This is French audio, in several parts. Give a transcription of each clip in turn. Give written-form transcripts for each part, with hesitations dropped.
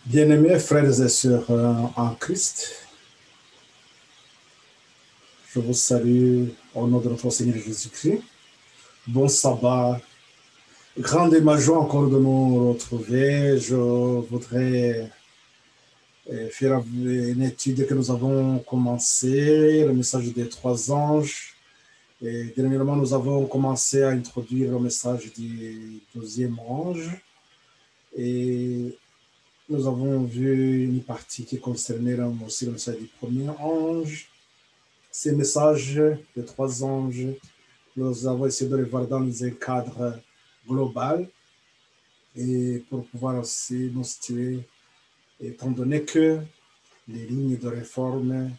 Bien-aimés frères et sœurs en Christ, je vous salue au nom de notre Seigneur Jésus-Christ. Bon sabbat. Grande est ma joie encore de nous retrouver. Je voudrais faire une étude que nous avons commencé, le message des trois anges. Et dernièrement, nous avons commencé à introduire le message du deuxième ange. Et nous avons vu une partie qui concernait aussi le message du premier ange. Ces messages des trois anges, nous avons essayé de les voir dans un cadre global et pour pouvoir aussi nous situer, étant donné que les lignes de réforme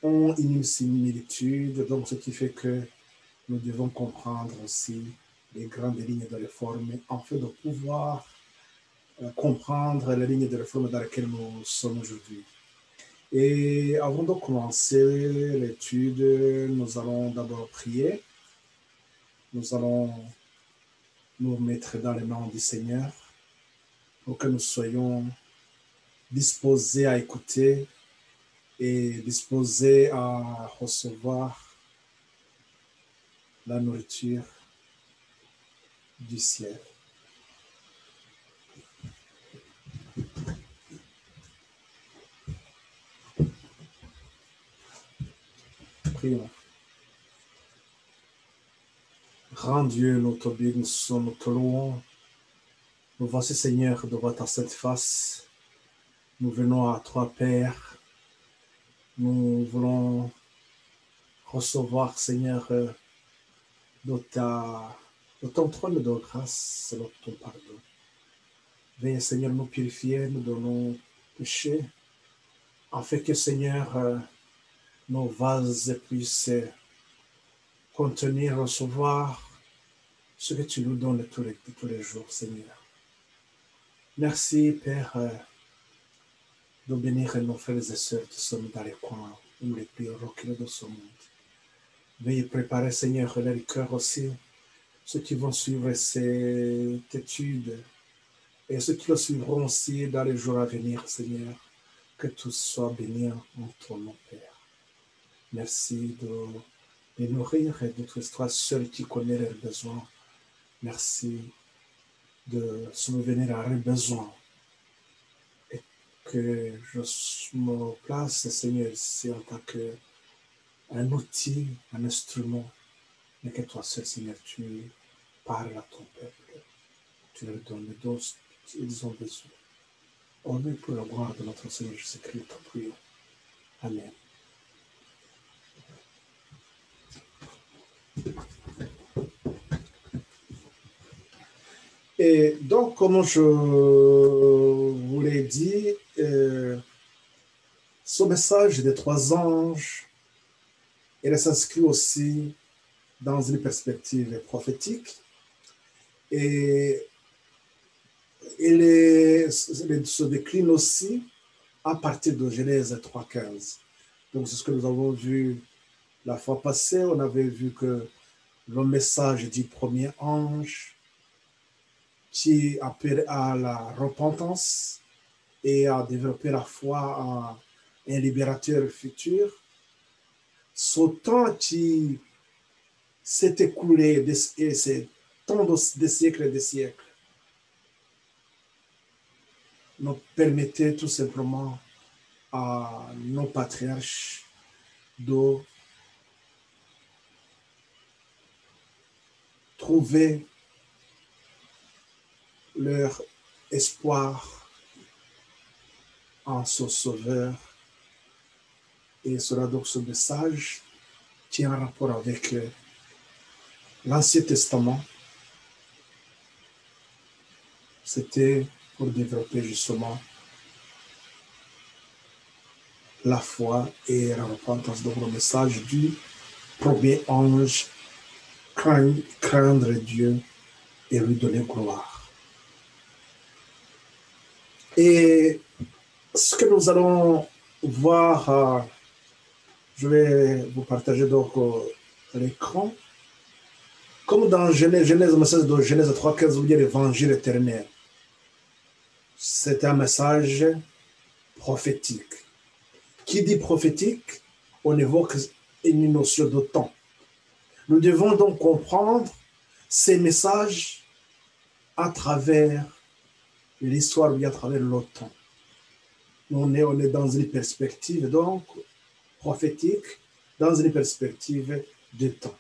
ont une similitude, donc ce qui fait que nous devons comprendre aussi les grandes lignes de réforme afin de pouvoir comprendre les lignes de réforme dans lesquelles nous sommes aujourd'hui. Et avant de commencer l'étude, nous allons d'abord prier. Nous allons nous mettre dans les mains du Seigneur pour que nous soyons disposés à écouter et disposés à recevoir la nourriture du ciel. Prions. Grand Dieu, nous te bénissons, nous te louons. Nous voici, Seigneur, devant ta sainte face. Nous venons à toi, Père. Nous voulons recevoir, Seigneur, de ton trône de grâce, de ton pardon. Veuillez, Seigneur, nous purifier, nous de nos péchés, afin que, Seigneur, nos vases puissent contenir, recevoir ce que tu nous donnes tous les jours, Seigneur. Merci, Père, de bénir nos frères et sœurs qui sont dans les coins ou les plus reculés de ce monde. Veuillez préparer, Seigneur, leur cœur aussi, ceux qui vont suivre cette étude et ceux qui le suivront aussi dans les jours à venir, Seigneur. Que tout soit béni en ton nom, Père. Merci de les nourrir et d'être toi seul qui connaît leurs besoins. Merci de souvenir à leurs besoins. Et que je me place, Seigneur, ici en tant qu'un outil, un instrument, mais que toi seul, Seigneur, tu parles à ton peuple. Tu leur donnes les doses qu'ils ont besoin. Au nom pour la gloire de notre Seigneur Jésus-Christ, te prions. Amen. Et donc, comme je vous l'ai dit, ce message des trois anges, il s'inscrit aussi dans une perspective prophétique et il se décline aussi à partir de Genèse 3,15. Donc, c'est ce que nous avons vu la fois passée. On avait vu que le message du premier ange qui appelle à la repentance et à développer la foi en un libérateur futur. Ce temps qui s'est écoulé, et c'est tant de siècles et de siècles, nous permettait tout simplement à nos patriarches de trouver leur espoir en ce sauveur. Et cela donc ce message qui est en rapport avec l'Ancien Testament. C'était pour développer justement la foi et la repentance. Donc le message du premier ange, craindre Dieu et lui donner gloire. Et ce que nous allons voir, je vais vous partager donc l'écran. Comme dans Genèse, le message de Genèse 3,15, vous dit l'évangile éternel. c'est un message prophétique. Qui dit prophétique, on évoque une notion de temps. Nous devons donc comprendre ces messages à travers l'histoire ou à travers le temps. On est dans une perspective donc prophétique, dans une perspective de temps.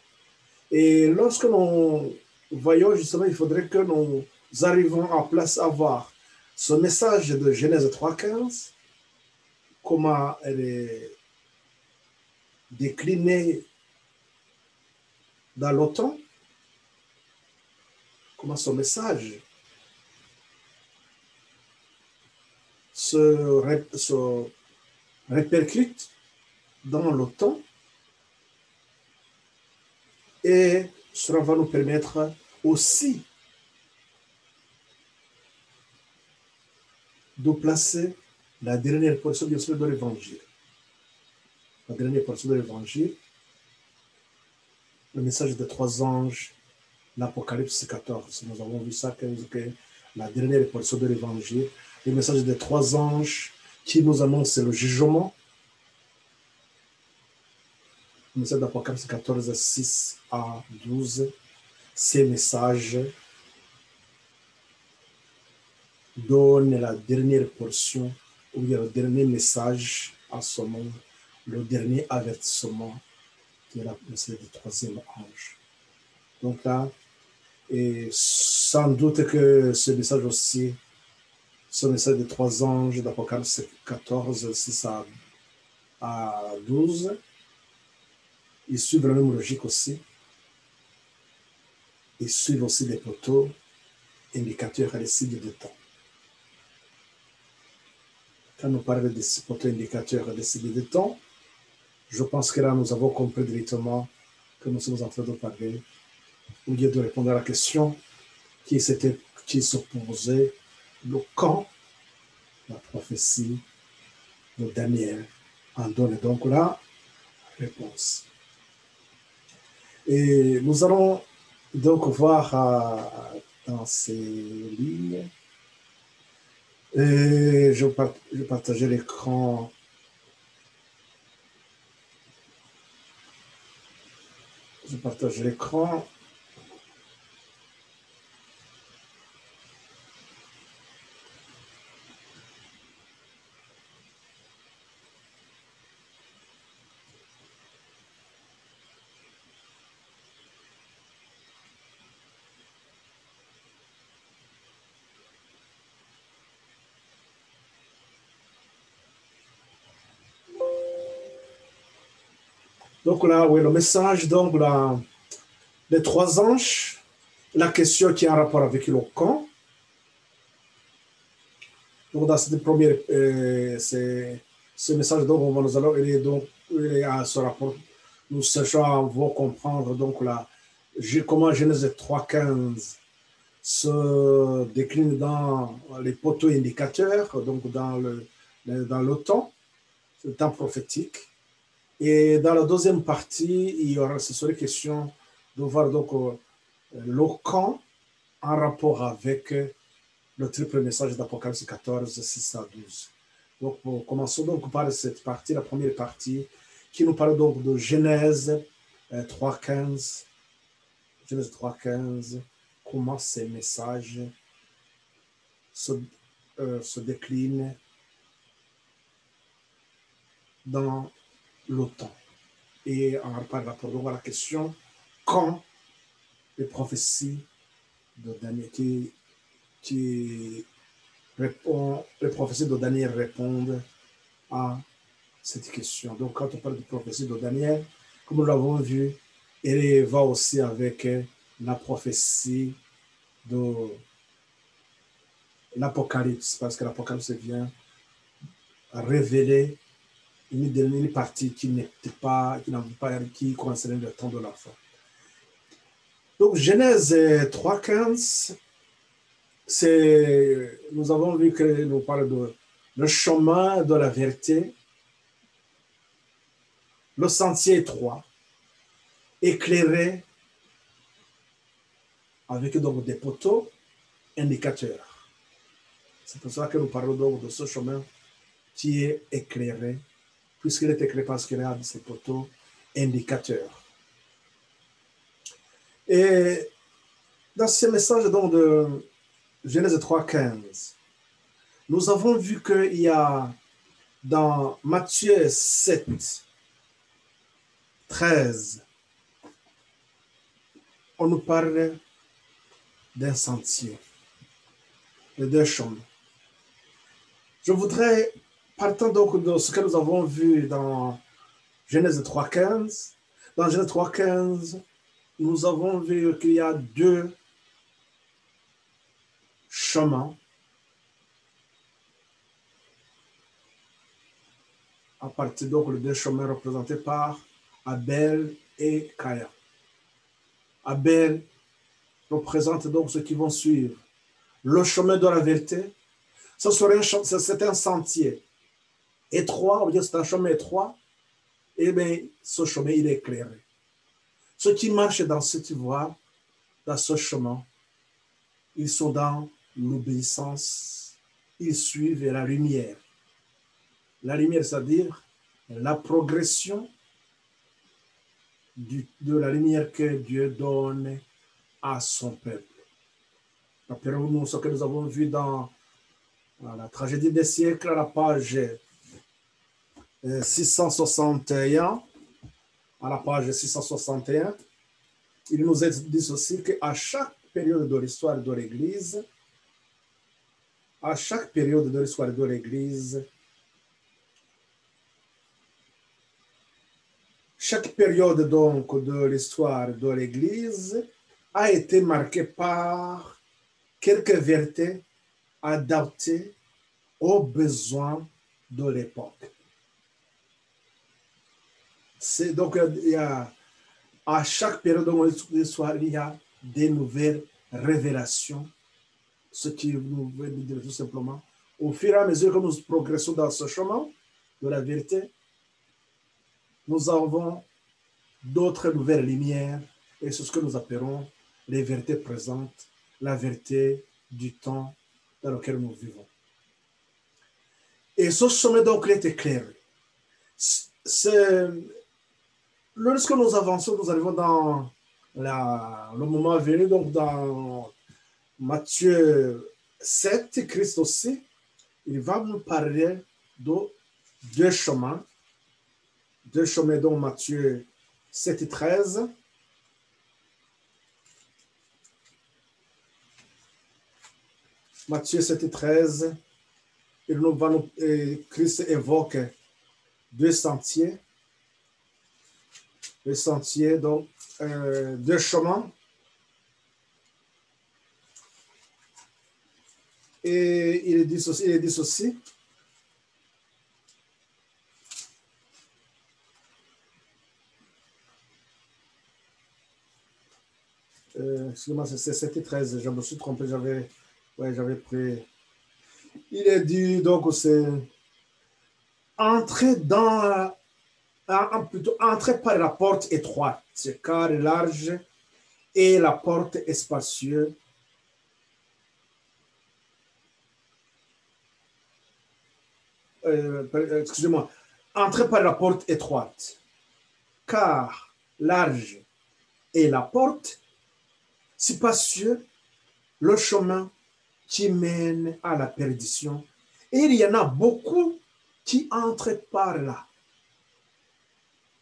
Et lorsque nous voyons justement, il faudrait que nous arrivions à voir ce message de Genèse 3.15, comment elle est déclinée dans le temps, comment ce message se répercute dans le temps, et cela va nous permettre aussi de placer la dernière portion bien sûr de l'évangile. La dernière portion de l'évangile, le message des 3 anges, l'Apocalypse 14. Nous avons vu ça, que la dernière portion de l'évangile, le message des 3 anges qui nous annonce le jugement. Le message d'Apocalypse 14, 6 à 12. Ces messages donnent la dernière portion, ou bien le dernier message à ce monde, le dernier avertissement, qui est le message du 3e ange. Donc là, et sans doute que ce message aussi, ce message des 3 anges d'Apocalypse 14, 6 à 12, ils suivent la même logique aussi. Ils suivent aussi des poteaux indicateurs et des signes de temps. Quand nous parlons des poteaux indicateurs et des signes de temps, je pense que là, nous avons compris directement que nous sommes en train de parler, au lieu de répondre à la question qui se posait, le quand la prophétie de Daniel en donne donc la réponse. Et nous allons donc voir dans ces lignes, et je partageais l'écran. Je partage l'écran. Donc là, oui, le message, donc là, les 3 anges, la question qui a un rapport avec le quand. Donc dans cette première, ce message, donc nous allons, il est à ce rapport. Nous cherchons à comprendre donc là, comment Genèse 3.15 se décline dans les poteaux indicateurs, donc dans le temps, le temps prophétique. Et dans la deuxième partie, ce serait question de voir donc le quand en rapport avec le triple message d'Apocalypse 14, 6 à 12. Donc, commençons donc par cette partie, la première partie, qui nous parle donc de Genèse 3.15. Genèse 3.15, comment ces messages se déclinent dans le temps. Et on parle rapport à la question quand les prophéties de Daniel les prophéties de Daniel répondent à cette question. Donc, quand on parle de prophétie de Daniel, comme nous l'avons vu, elle va aussi avec la prophétie de l'Apocalypse, parce que l'Apocalypse vient révéler une partie qui concernait le temps de la fin. Donc, Genèse 3.15, nous avons vu que nous parle de le chemin de la vérité, le sentier étroit, éclairé avec donc des poteaux indicateurs. C'est pour ça que nous parlons donc de ce chemin qui est éclairé, puisqu'il est éclairé parce qu'il y a ces poteaux indicateurs. Et dans ce message donc de Genèse 3,15, nous avons vu qu'il y a dans Matthieu 7, 13, on nous parle d'un sentier, de deux chemins. Je voudrais, partant donc de ce que nous avons vu dans Genèse 3,15, dans Genèse 3,15, nous avons vu qu'il y a deux chemins à partir donc de deux chemins représentés par Abel et Caïn. Abel représente donc ceux qui vont suivre le chemin de la vérité. C'est un sentier étroit, on veut dire c'est un chemin étroit, et bien ce chemin il est éclairé. Ceux qui marchent dans cette voie, dans ce chemin, ils sont dans l'obéissance, ils suivent la lumière. La lumière, c'est-à-dire la progression de la lumière que Dieu donne à son peuple. Rappelons-nous ce que nous avons vu dans la tragédie des siècles, à la page 661. À la page 661, il nous est dit aussi qu'à chaque période de l'histoire de l'Église, chaque période donc de l'histoire de l'Église a été marquée par quelques vérités adaptées aux besoins de l'époque. C'est donc il y a, à chaque période de l'histoire, il y a des nouvelles révélations, ce qui nous veut dire tout simplement, au fur et à mesure que nous progressons dans ce chemin de la vérité, nous avons d'autres nouvelles lumières, et c'est ce que nous appelons les vérités présentes, la vérité du temps dans lequel nous vivons. Et ce chemin donc est éclairé. Lorsque nous avançons, nous arrivons dans le moment venu, donc dans Matthieu 7, Christ aussi, il va nous parler de deux chemins dont Matthieu 7, 13. Matthieu 7, 13, Christ évoque deux sentiers, donc deux chemins. Et il dit ceci, excusez-moi, c'est 7 et 13, je me suis trompé, j'avais pris. Il est dit, donc, c'est entrer entrer par la porte étroite, car large, et la porte spacieuse. Excusez-moi, entrer par la porte étroite, car large, et la porte spacieux, le chemin qui mène à la perdition. Et il y en a beaucoup qui entrent par là,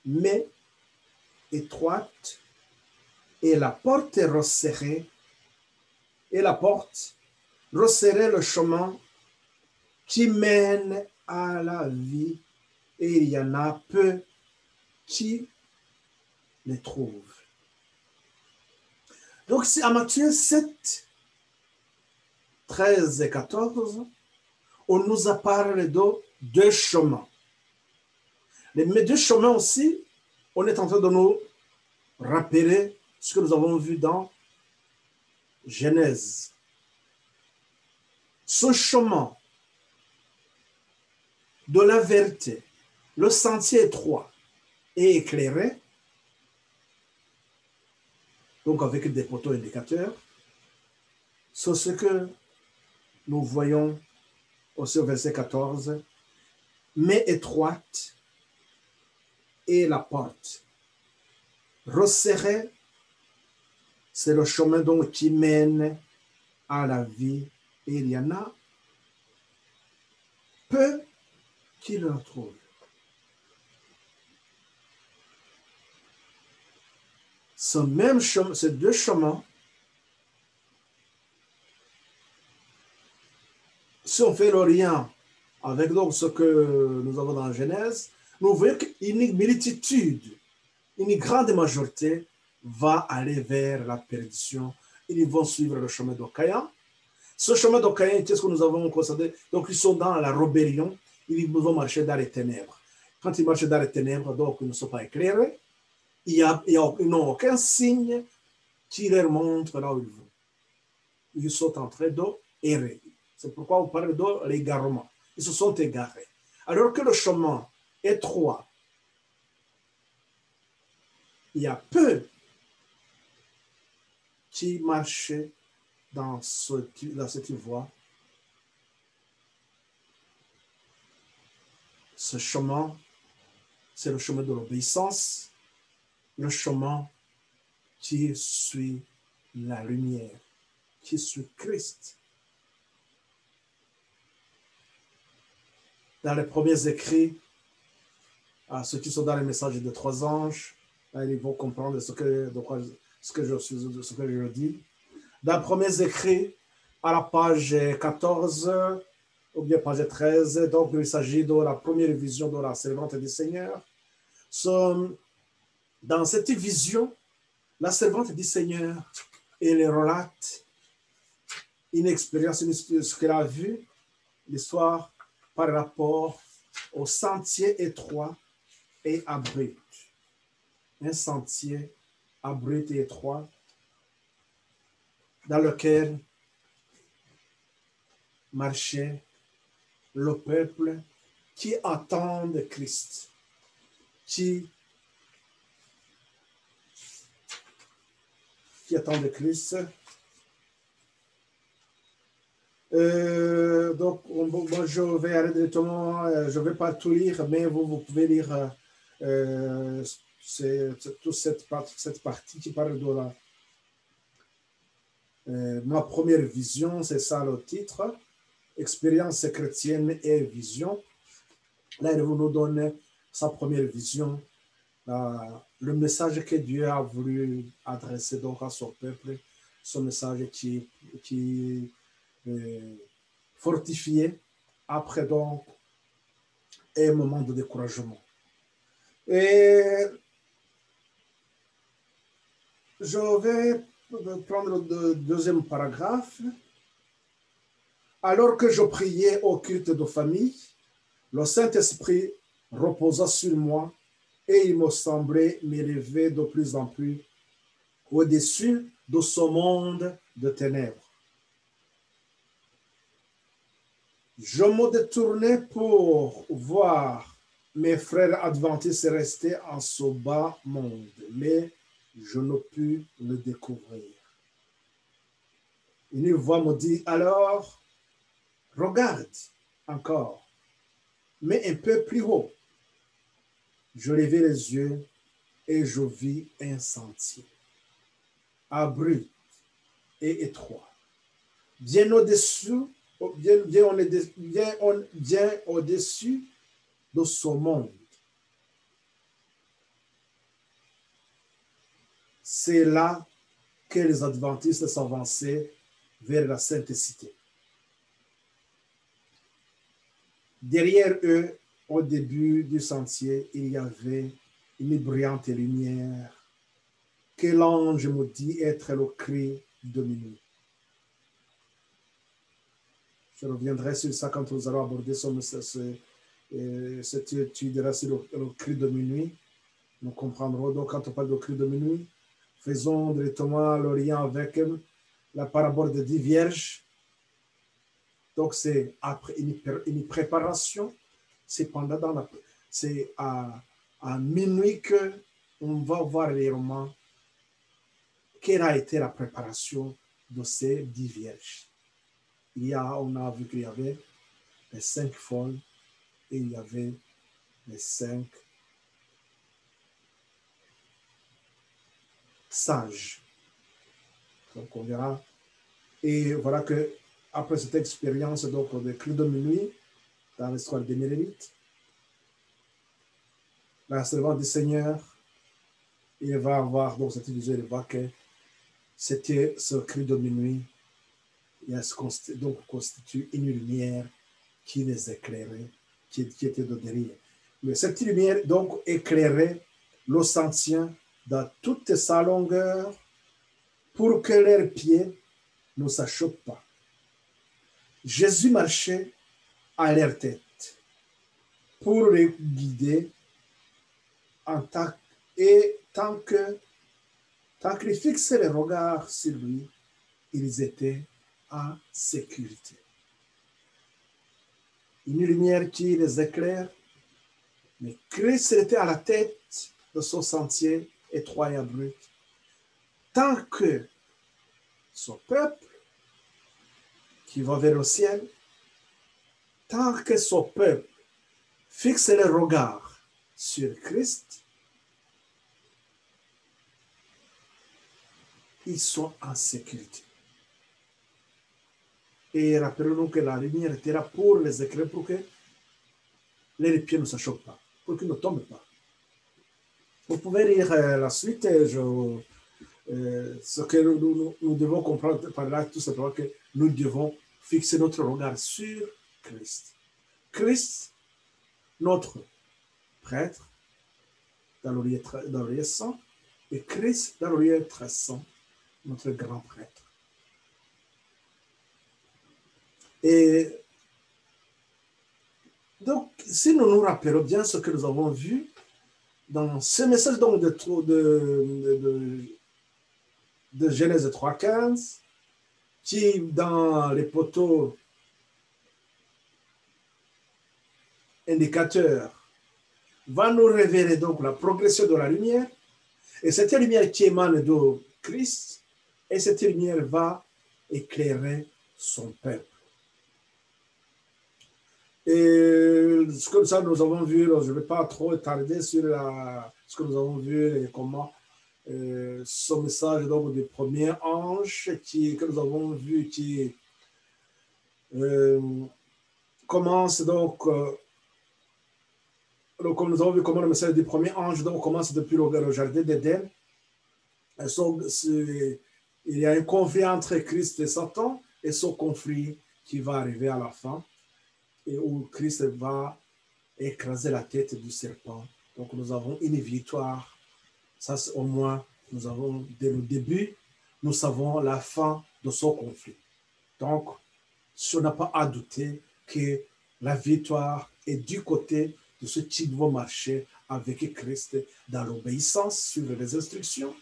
mais étroite, et la porte est resserrée, et la porte resserrée le chemin qui mène à la vie, et il y en a peu qui les trouvent. Donc, c'est à Matthieu 7, 13 et 14, on nous a parlé de deux chemins. Mais deux chemins aussi, on est en train de nous rappeler ce que nous avons vu dans Genèse. Ce chemin de la vérité, le sentier étroit et éclairé, donc avec des poteaux indicateurs, c'est ce que nous voyons aussi au verset 14, mais étroite est la porte. Resserré, c'est le chemin donc qui mène à la vie. Et il y en a peu qui le trouvent. Ces deux chemins, si on fait le lien avec donc ce que nous avons dans la Genèse, nous voyons qu'une multitude, une grande majorité va aller vers la perdition. Ils vont suivre le chemin d'Ocaïa. Ce chemin d'Ocaïa, qu'est-ce que nous avons constaté? Donc, ils sont dans la rébellion, ils vont marcher dans les ténèbres. Quand ils marchent dans les ténèbres, donc, ils ne sont pas éclairés. Ils n'ont aucun signe qui leur montre là où ils vont. Ils sont en train d'errer. C'est pourquoi on parle de l'égarement. Ils se sont égarés. Alors que le chemin étroit, il y a peu qui marchent dans cette voie. Ce chemin, c'est le chemin de l'obéissance, le chemin qui suit la lumière, qui suit Christ. Dans les premiers écrits, ceux qui sont dans les messages des trois anges, ils vont comprendre ce que je dis. Dans les premiers écrits, à la page 14, ou bien page 13, donc il s'agit de la première vision de la servante du Seigneur. Dans cette vision, la servante du Seigneur, elle relate une expérience, ce qu'elle a vu, l'histoire par rapport au sentier étroit et abrupt. Un sentier abrupt et étroit dans lequel marchait le peuple qui attend de Christ, qui attend de Christ. Donc, moi, je vais aller directement, je ne vais pas tout lire, mais vous pouvez lire toute cette partie qui parle de ma première vision, c'est ça le titre, expérience chrétienne et vision. Là, il nous donne sa première vision, le message que Dieu a voulu adresser donc à son peuple, ce message qui fortifié après donc un moment de découragement. Et je vais prendre le deuxième paragraphe. Alors que je priais au culte de famille, le Saint-Esprit reposa sur moi et il me semblait m'élever de plus en plus au-dessus de ce monde de ténèbres. Je me détournais pour voir mes frères adventistes rester en ce bas monde, mais je ne pus le découvrir. Une voix me dit alors, regarde encore, mais un peu plus haut. Je levai les yeux et je vis un sentier, abrupt et étroit, bien au-dessus, bien au-dessus de ce monde. C'est là que les adventistes s'avançaient vers la sainte cité. Derrière eux, au début du sentier, il y avait une brillante lumière que l'ange me dit être le cri de minuit. Je reviendrai sur ça quand nous allons aborder cette étude sur le cri de minuit. Nous comprendrons donc quand on parle de cri de minuit. Faisons directement le lien avec la parabole des 10 vierges. Donc, c'est après une préparation. C'est à minuit qu'on va voir réellement quelle a été la préparation de ces 10 vierges. On a vu qu'il y avait les 5 folles et il y avait les 5 sages. Donc on verra. Et voilà que après cette expérience donc de cri de minuit dans l'histoire des Mérénites, la servante du Seigneur, il va avoir donc cette illusion, il va que c'était ce cri de minuit, donc constitue une lumière qui les éclairait, qui était de derrière. Mais cette lumière donc éclairait le sentier dans toute sa longueur pour que leurs pieds ne s'achoppent pas. Jésus marchait à leur tête pour les guider et tant qu'ils fixaient les regards sur lui, ils étaient en sécurité. Une lumière qui les éclaire, mais Christ était à la tête de son sentier étroit et abrupt, tant que son peuple qui va vers le ciel, tant que son peuple fixe les regards sur Christ, ils sont en sécurité. Et rappelons-nous que la lumière était là pour les éclairer, pour que les pieds ne se choquent pas, pour qu'ils ne tombent pas. Vous pouvez lire la suite. Ce que nous devons comprendre par là, tout simplement, que nous devons fixer notre regard sur Christ. Christ, notre prêtre, dans le lieu saint, et Christ, dans le lieu très saint, notre grand prêtre. Et donc, si nous nous rappelons bien ce que nous avons vu dans ce message donc de Genèse 3,15, qui, dans les poteaux indicateurs, va nous révéler donc la progression de la lumière. Et cette lumière qui émane de Christ, et cette lumière va éclairer son peuple. Et comme ça, nous avons vu, je ne vais pas trop tarder sur ce que nous avons vu et comment ce message donc, du premier ange que nous avons vu qui commence donc, comme nous avons vu comment le message du premier ange donc, commence depuis le jardin d'Éden. Il y a un conflit entre Christ et Satan et ce conflit qui va arriver à la fin et où Christ va écraser la tête du serpent. Donc nous avons une victoire. Ça, au moins, nous avons dès le début, nous savons la fin de ce conflit. Donc, on n'a pas à douter que la victoire est du côté de ceux qui vont marcher avec Christ dans l'obéissance, suivre les instructions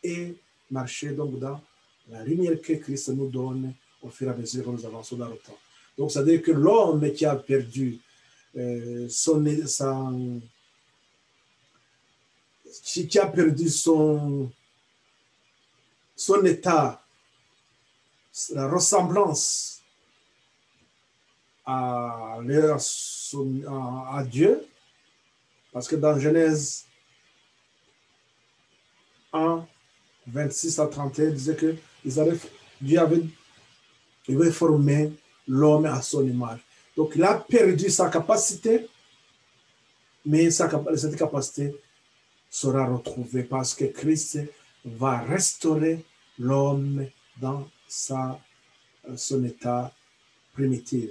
et marcher donc dans la lumière que Christ nous donne au fur et à mesure que nous avançons dans le temps. Donc, ça veut dire que l'homme qui a perdu qui a perdu son état, la ressemblance à Dieu, parce que dans Genèse 1, 26 à 31, il disait que Dieu avait formé l'homme à son image. Donc, il a perdu sa capacité, mais cette capacité sera retrouvée parce que Christ va restaurer l'homme dans son état primitif,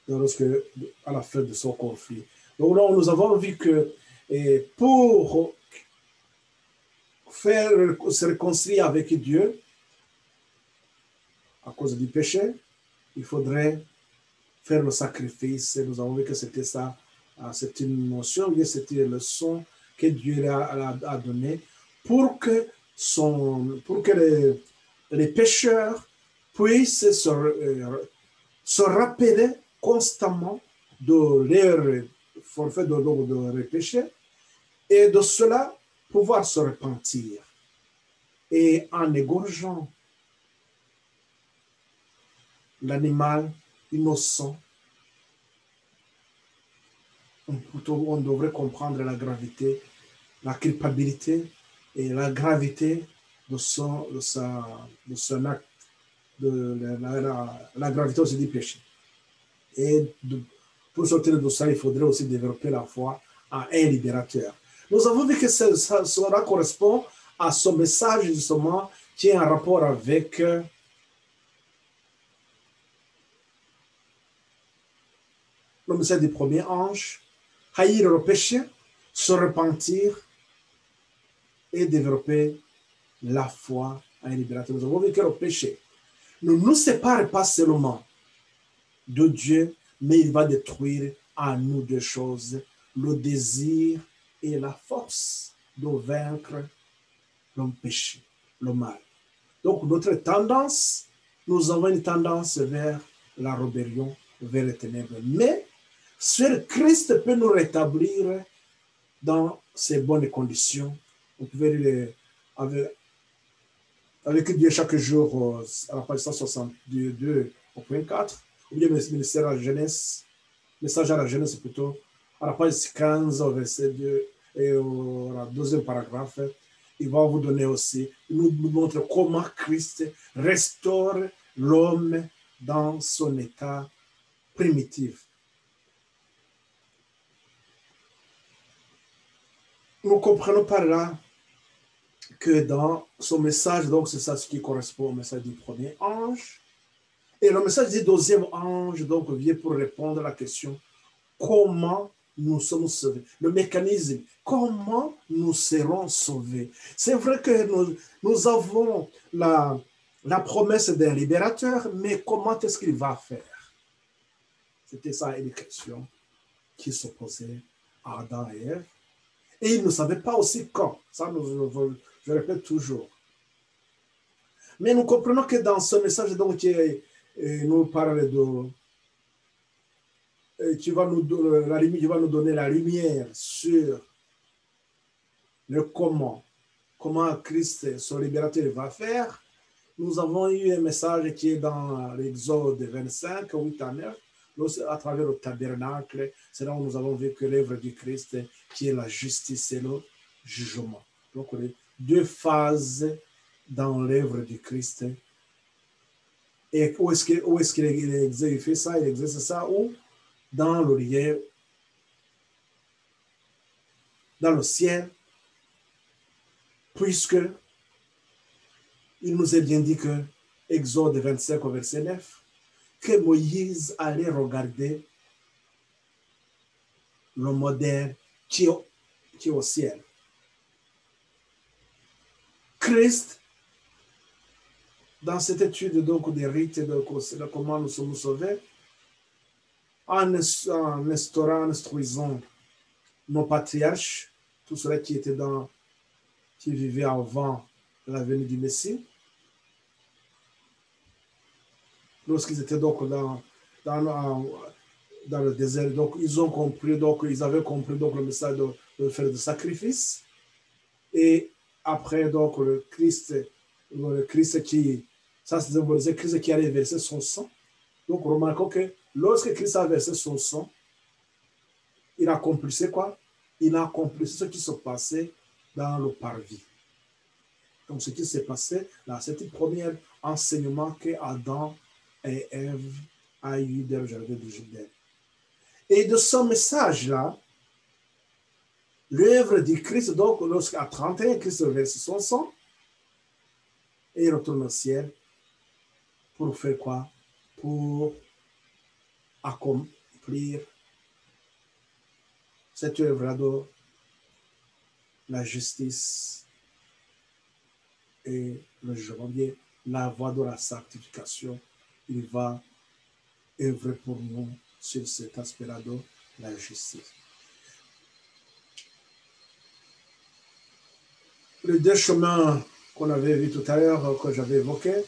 à la fin de son conflit. Donc là, nous avons vu que pour se réconcilier avec Dieu, à cause du péché, il faudrait faire le sacrifice. Et nous avons vu que c'était ça, c'est une notion, c'était une leçon que Dieu a donnée pour que les pécheurs puissent se rappeler constamment de leur forfait de leur péché et de cela pouvoir se repentir. Et en égorgeant l'animal innocent plutôt on devrait comprendre la gravité, la culpabilité et la gravité de son acte, la gravité aussi du péché. Et pour sortir de ça, il faudrait aussi développer la foi en un libérateur. Nous avons vu que cela correspond à ce message justement qui est en rapport avec le message du premier ange, haïr le péché, se repentir et développer la foi en un libérateur. Nous avons vu que le péché ne nous sépare pas seulement de Dieu, mais il va détruire en nous deux choses, le désir et la force de vaincre le péché, le mal. Donc notre tendance, nous avons une tendance vers la rébellion, vers les ténèbres. Mais seul Christ peut nous rétablir dans ces bonnes conditions. Vous pouvez lire avec Dieu chaque jour à la page 162 au point 4, ou bien le ministère à la jeunesse, message à la jeunesse plutôt, à la page 15 au verset 2 et au deuxième paragraphe. Il va vous donner aussi, il nous montre comment Christ restaure l'homme dans son état primitif. Nous comprenons par là que dans son message, donc c'est ça ce qui correspond au message du premier ange, et le message du deuxième ange donc vient pour répondre à la question comment nous sommes sauvés, le mécanisme, comment nous serons sauvés. C'est vrai que nous avons la promesse d'un libérateur, mais comment est-ce qu'il va faire? C'était ça une question qui se posait à Adam et Ève. Et ils ne savaient pas aussi quand. Ça, je répète toujours. Mais nous comprenons que dans ce message, donc, qui nous parle de qui va nous donner la lumière sur le comment Christ, son libérateur, va faire. Nous avons eu un message qui est dans l'Exode 25, 8 à 9, à travers le tabernacle. C'est là où nous avons vu que l'œuvre du Christ, qui est la justice et le jugement. Donc, les deux phases dans l'œuvre du Christ. Et où est-ce qu'il fait ça? Il exerce ça où? Dans le lien, dans le ciel, puisque il nous est bien dit que, Exode 25 au verset 9, que Moïse allait regarder le modèle qui est au ciel. Christ, dans cette étude donc des rites de comment nous sommes sauvés, en instruisant nos patriarches, tous ceux qui vivaient avant la venue du Messie, lorsqu'ils étaient donc dans le désert, donc ils avaient compris donc le message de faire des sacrifices. Et après donc le Christ qui, ça c'est le Christ qui allait verser son sang. Donc remarquons que lorsque Christ a versé son sang, il accomplissait quoi? Il accomplissait ce qui se passait dans le parvis. Donc ce qui s'est passé là, c'était le premier enseignement que Adam et Ève a eu dans le jardin de Jardin. Et de ce message-là, l'œuvre du Christ, donc lorsqu'à 31, Christ verse son sang, et il retourne au ciel pour faire quoi? Pour accomplir cette œuvre de la justice et le jugement, la voie de la sanctification. Il va œuvrer pour nous sur cet aspect-là de la justice. Les deux chemins qu'on avait vus tout à l'heure, que j'avais évoqués,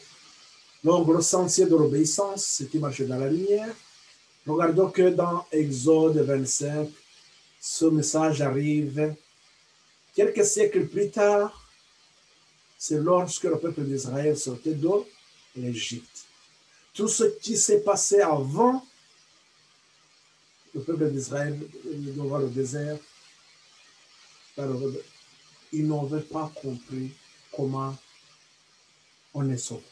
donc le sentier de l'obéissance, ce qui marche dans la lumière. Regardons que dans Exode 25, ce message arrive quelques siècles plus tard. C'est lorsque le peuple d'Israël sortait de l'Égypte. Tout ce qui s'est passé avant le peuple d'Israël devant le désert, ils n'avaient pas compris comment on est sauvé.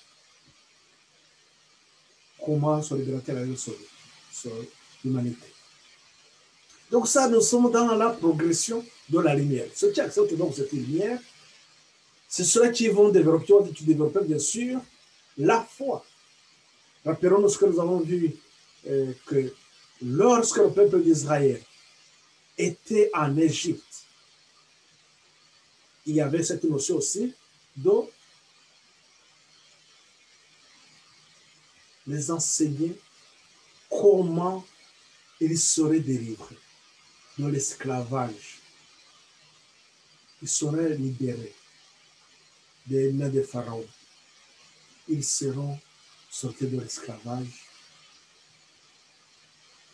Comment son libérateur a sauvé l'humanité. Donc ça, nous sommes dans la progression de la lumière. Ceux qui acceptent donc cette lumière, c'est ceux qui vont développer, bien sûr, la foi. Rappelons-nous ce que nous avons vu, que lorsque le peuple d'Israël était en Égypte, il y avait cette notion aussi de les enseigner comment ils seraient délivrés de l'esclavage. Ils seraient libérés des mains de Pharaon. Ils seront sortis de l'esclavage.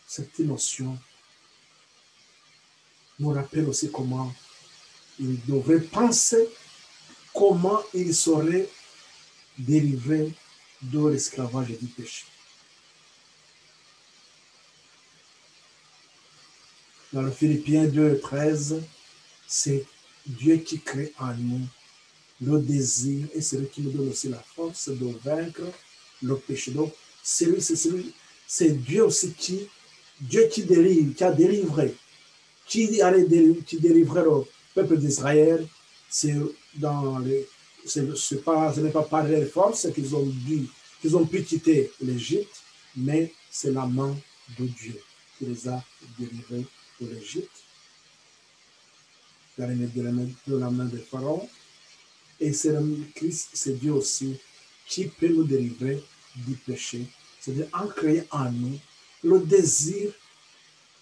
Cette notion nous rappelle aussi comment ils devraient penser, comment ils seraient délivrés de l'esclavage et du péché. Dans le Philippiens 2:13, c'est Dieu qui crée en nous le désir et c'est lui qui nous donne aussi la force de vaincre le péché. Donc, c'est Dieu aussi qui délivre, qui a délivré, qui délivrait le peuple d'Israël. Ce n'est pas par leur force qu'ils ont pu quitter l'Égypte, mais c'est la main de Dieu qui les a délivrés de l'Égypte, de la main de Pharaon. Et c'est Christ, c'est Dieu aussi qui peut nous délivrer du péché, c'est-à-dire en créer en nous le désir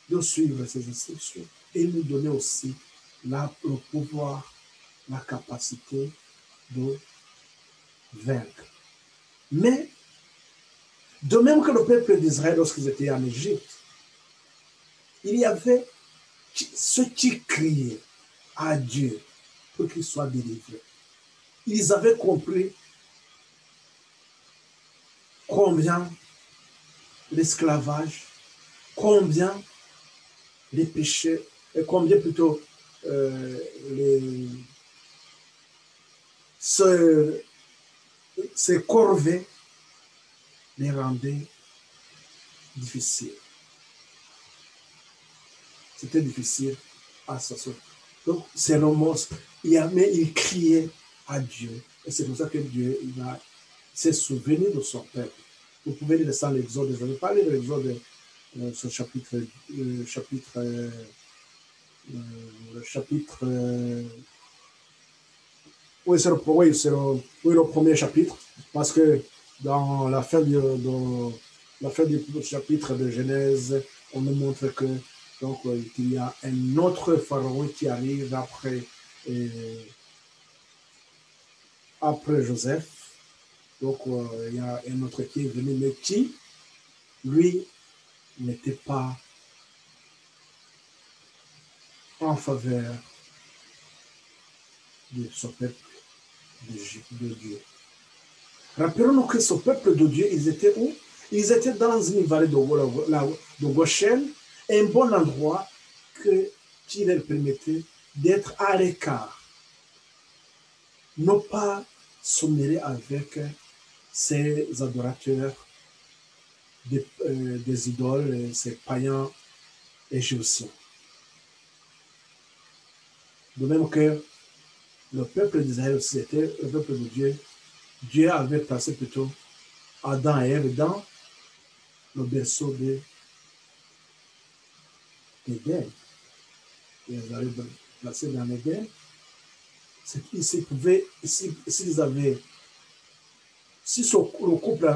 de suivre ses instructions et nous donner aussi le pouvoir, la capacité de vaincre. Mais, de même que le peuple d'Israël, lorsqu'ils étaient en Égypte, il y avait ceux qui criaient à Dieu pour qu'il soit délivré. Ils avaient compris combien l'esclavage, combien les péchés, et combien plutôt ces corvées les rendaient difficiles. C'était difficile à s'assurer. Donc, c'est le monstre. Mais il criait à Dieu. Et c'est pour ça que Dieu s'est souvenu de son peuple. Vous pouvez lire ça dans l'Exode. Je vais parler de l'Exode, ce chapitre, le premier chapitre, parce que dans la fin du chapitre de Genèse, on nous montre que donc qu'il y a un autre pharaon qui arrive après Joseph. Donc il y a un autre qui est venu, mais qui, lui, n'était pas en faveur de ce peuple de Dieu. Rappelons-nous que ce peuple de Dieu, ils étaient où? Ils étaient dans une vallée de Goshen, un bon endroit qui leur permettait d'être à l'écart. Ne pas se mêler avec ces adorateurs des idoles, ces païens égyptiens. De même que le peuple d'Israël aussi était le peuple de Dieu. Dieu avait placé plutôt Adam et Ève dans le berceau d'Éden. Ils avaient placé dans l'Éden. Si le couple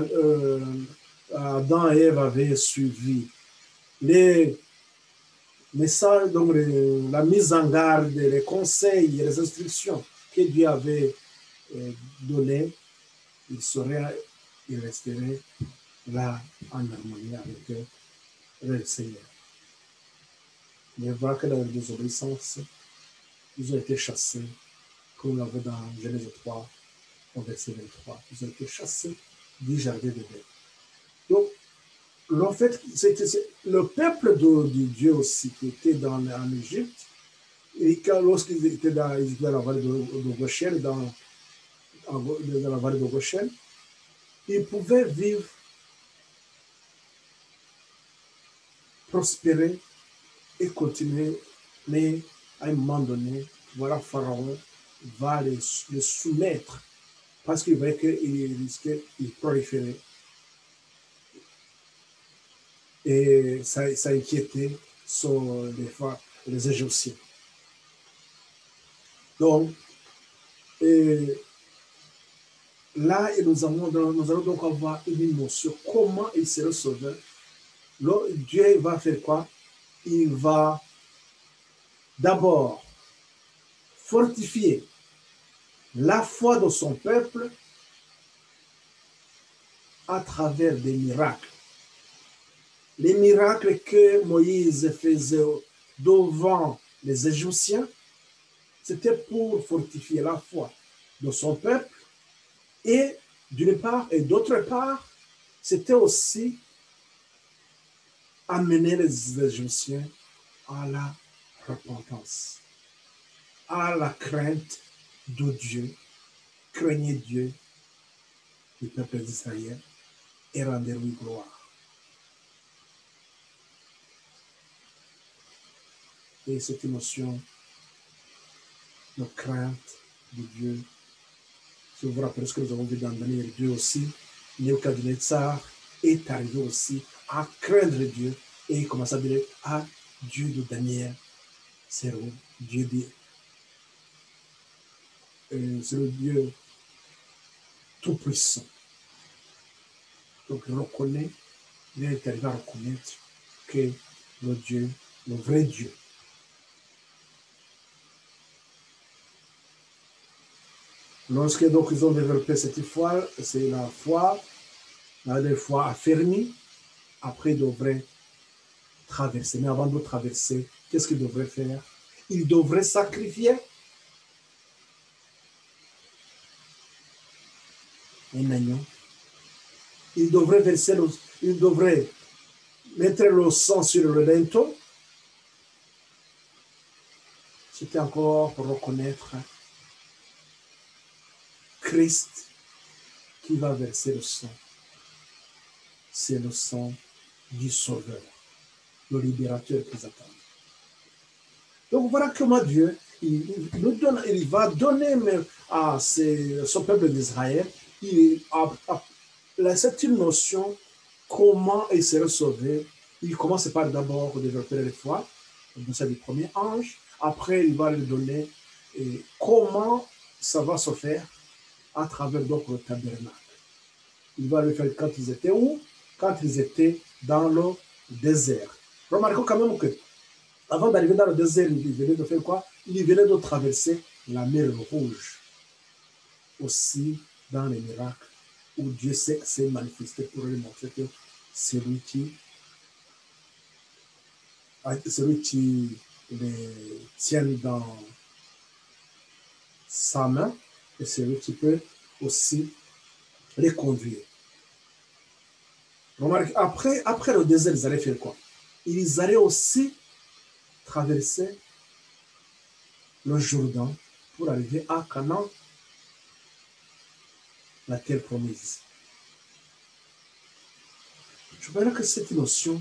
Adam et Ève avait suivi les messages, donc la mise en garde, les conseils et les instructions que Dieu avait données, ils resteraient là en harmonie avec le Seigneur. Mais voilà que dans la désobéissance, ils ont été chassés, comme on l'avait dans Genèse 3, au verset 23. Ils ont été chassés du jardin d'Éden. Donc, en fait, le peuple de Dieu aussi qui était en Égypte, et lorsqu'ils étaient dans la vallée de Goshen, dans la vallée de Goshen, ils pouvaient vivre, prospérer et continuer, mais à un moment donné, voilà, Pharaon va les soumettre parce qu'il voyait qu'il risquait de proliférer. Et ça inquiétait les Égyptiens. Donc, là, nous allons donc avoir une notion comment il sera sauvé. Dieu va faire quoi? Il va d'abord fortifier la foi de son peuple à travers des miracles. Les miracles que Moïse faisait devant les Égyptiens, c'était pour fortifier la foi de son peuple et d'une part, et d'autre part, c'était aussi amener les Égyptiens à la repentance, à la crainte de Dieu, craignez Dieu, le peuple d'Israël, et rendez-lui gloire. Et cette notion de crainte de Dieu, si vous vous rappelez ce que nous avons vu dans Daniel 2 aussi, Nebuchadnezzar est arrivé aussi à craindre Dieu et il commence à dire à Dieu de Daniel, c'est le Dieu c'est le Dieu tout-puissant. Donc il reconnaît, il est arrivé à reconnaître que le Dieu, le vrai Dieu, lorsque donc ils ont développé cette foi, c'est la foi affermie, après ils devraient traverser. Mais avant de traverser, qu'est-ce qu'ils devraient faire? Ils devraient sacrifier un agneau. Ils devraient ils devraient mettre le sang sur le linteau. C'était encore pour reconnaître Christ qui va verser le sang. C'est le sang du Sauveur, le libérateur qu'ils attendent. Donc voilà comment Dieu, il va donner à son peuple d'Israël, cette notion comment il sera sauvé. Il commence par d'abord développer la foi, c'est le premier ange. Après, il va lui donner comment ça va se faire à travers donc le tabernacle. Il va le faire quand ils étaient où? Quand ils étaient dans le désert. Remarquons quand même que avant d'arriver dans le désert, il venait de faire quoi? Il venait de traverser la mer Rouge. Aussi dans les miracles où Dieu s'est manifesté pour lui montrer que celui qui les tient dans sa main et celui qui peut aussi les conduire. Remarque, après le désert, ils allaient faire quoi? Ils allaient aussi traverser le Jourdain pour arriver à Canaan, la terre promise. Je veux que cette notion,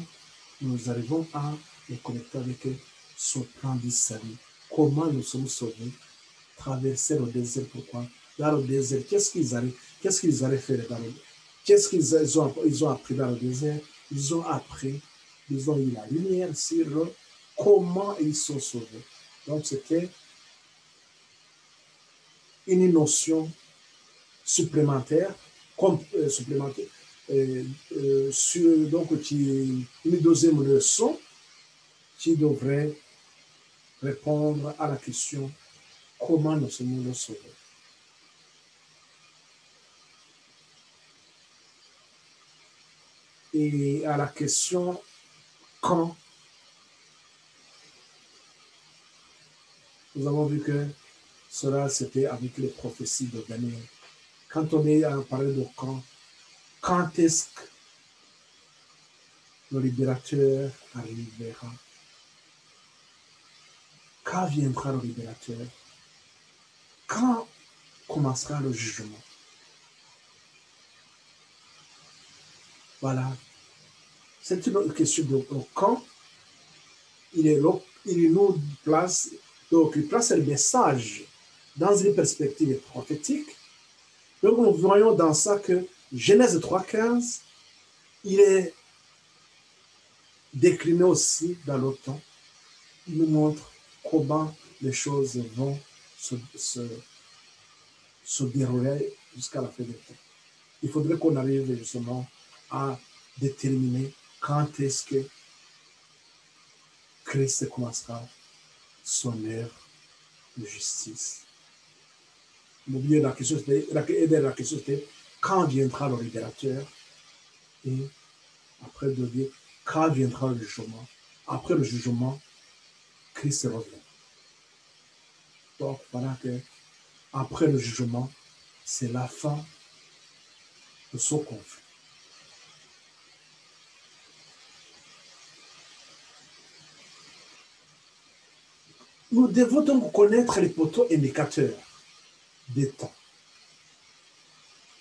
nous arrivons à les connecter avec ce plan du salut. Comment nous sommes sauvés? Traverser le désert, pourquoi? Dans le désert, qu'est-ce qu'ils allaient faire dans le désert? Qu'est-ce qu'ils ont appris dans le désert? Ils ont appris, ils ont eu la lumière sur eux, comment ils sont sauvés. Donc, c'était une notion supplémentaire, donc une deuxième leçon qui devrait répondre à la question comment nous sommes sauvés. Et à la question quand, nous avons vu que cela c'était avec les prophéties de Daniel. Quand on est à parler de quand est-ce le libérateur arrivera. Quand viendra le libérateur? Quand commencera le jugement? Voilà. C'est une question de quand. Il nous place, donc il place le message dans une perspective prophétique. Donc nous voyons dans ça que Genèse 3,15, il est décliné aussi dans le temps. Il nous montre comment les choses vont se dérouler jusqu'à la fin des temps. Il faudrait qu'on arrive justement à déterminer quand est-ce que Christ commencera son œuvre de justice. N'oubliez la question, c'était quand viendra le libérateur, et après de dire quand viendra le jugement. Après le jugement, Christ revient. Donc voilà que après le jugement, c'est la fin de ce conflit. Nous devons donc connaître les poteaux indicateurs des temps.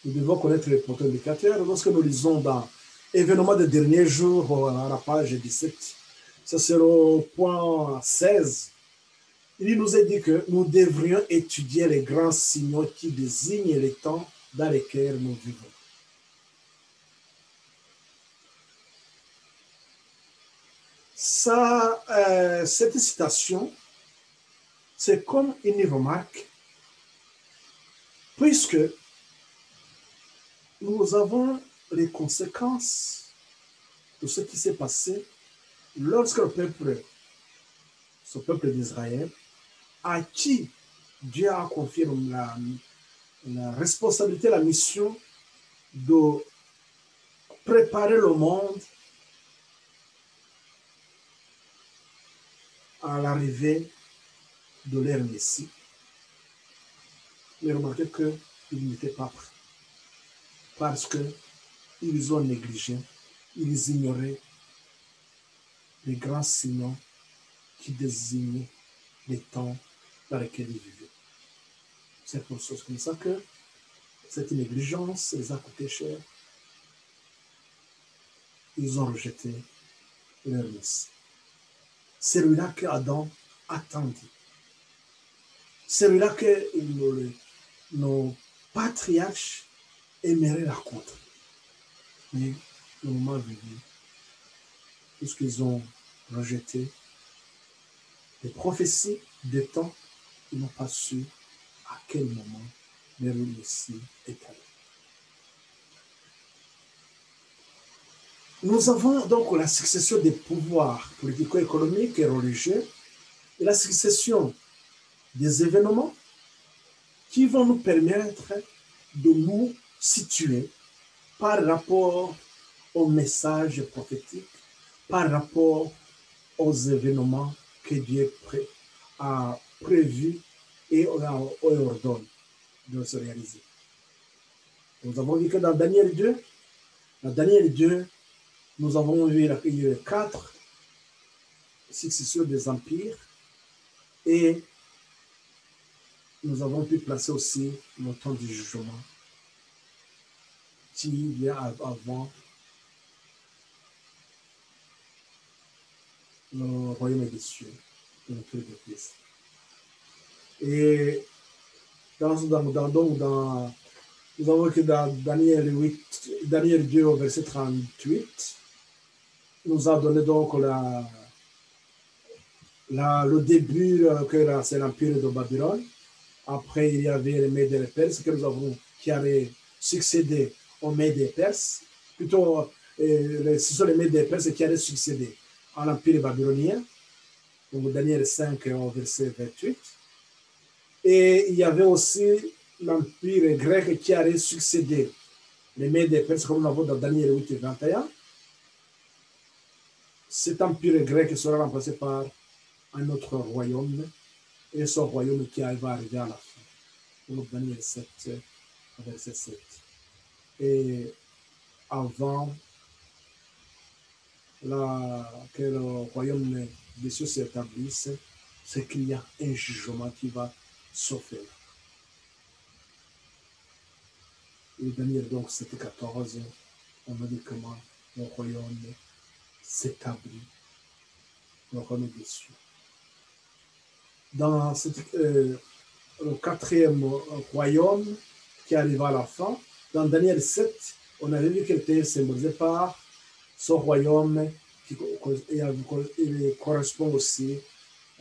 Nous devons connaître les poteaux indicateurs. Lorsque nous lisons dans Événements des derniers jours, à la page 17, ça c'est le point 16, il nous est dit que nous devrions étudier les grands signaux qui désignent les temps dans lesquels nous vivons. Ça, cette citation, c'est comme une remarque, puisque nous avons les conséquences de ce qui s'est passé lorsque ce peuple d'Israël, à qui Dieu a confié la responsabilité, la mission de préparer le monde à l'arrivée de leur Messie. Mais remarquez qu'ils n'étaient pas prêts parce qu'ils ont négligé, ils ignoraient les grands signaux qui désignent les temps dans lesquels ils vivaient. C'est pour ça comme ça que cette négligence les a coûté cher. Ils ont rejeté leur Messie. Celui-là qu'Adam attendit. Celui-là que nos patriarches aimeraient rencontrer. Mais le moment venu, puisqu'ils ont rejeté les prophéties des temps, ils n'ont pas su à quel moment leur Messie est allé. Nous avons donc la succession des pouvoirs politico-économiques et religieux et la succession des événements qui vont nous permettre de nous situer par rapport au message prophétique, par rapport aux événements que Dieu a prévus et ordonne de se réaliser. Nous avons vu que dans Daniel 2, nous avons vu les 4 successions des empires et nous avons pu placer aussi le temps du jugement qui vient avant le royaume des cieux, de notre Église. Et nous avons vu que dans Daniel 2 au verset 38, nous a donné donc le début que c'est l'empire de Babylone. Après, il y avait les Mèdes et les Perses que nous avons, qui avaient succédé aux Mèdes et Perses. Plutôt, ce sont les Mèdes et Perses qui avaient succédé à l'empire babylonien. Donc, Daniel 5 au verset 28. Et il y avait aussi l'empire grec qui allait succéder les Mèdes et Perses, comme nous l'avons dans Daniel 8 et 21. Cet empire grec sera remplacé par un autre royaume, et ce royaume qui va arriver à la fin. Donc Daniel 7, verset 7. Et avant que le royaume des cieux s'établisse, c'est qu'il y a un jugement qui va s'offrir. Et Daniel donc 7,14, on a dit comment le royaume s'établit, le royaume des cieux. Dans le quatrième royaume qui arriva à la fin, dans Daniel 7, on avait vu qu'il était symbolisé par ce royaume qui correspond aussi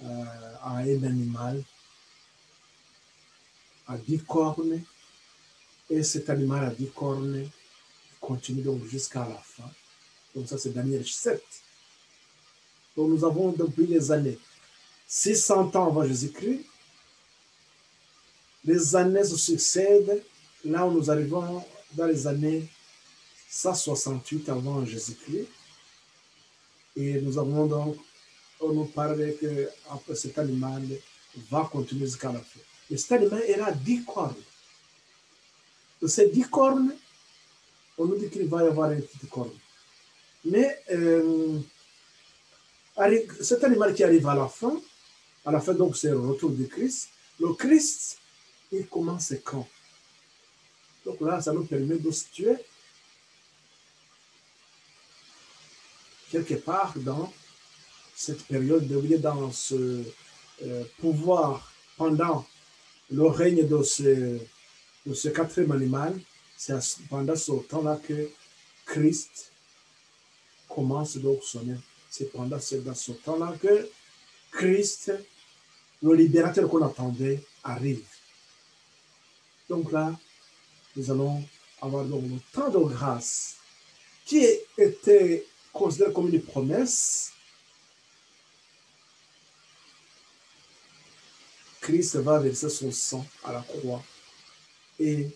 à un animal à 10 cornes. Et cet animal à 10 cornes continue donc jusqu'à la fin. Donc ça, c'est Daniel 7. Donc nous avons depuis les années 600 ans avant Jésus-Christ. Les années se succèdent. Là où nous arrivons dans les années 168 avant Jésus-Christ. Et nous avons donc, on nous parle que après cet animal va continuer jusqu'à la fin. Et cet animal aura 10 cornes. De ces 10 cornes, on nous dit qu'il va y avoir une petite corne. Mais cet animal qui arrive à la fin donc c'est le retour du Christ. Le Christ, il commence quand? Donc là, ça nous permet de situer quelque part dans cette période, dans ce pouvoir pendant le règne de ce quatrième animal. C'est pendant ce temps-là que Christ commence donc son œuvre. C'est dans ce temps-là que Christ, le libérateur qu'on attendait, arrive. Donc là, nous allons avoir donc le temps de grâce qui était considéré comme une promesse. Christ va verser son sang à la croix et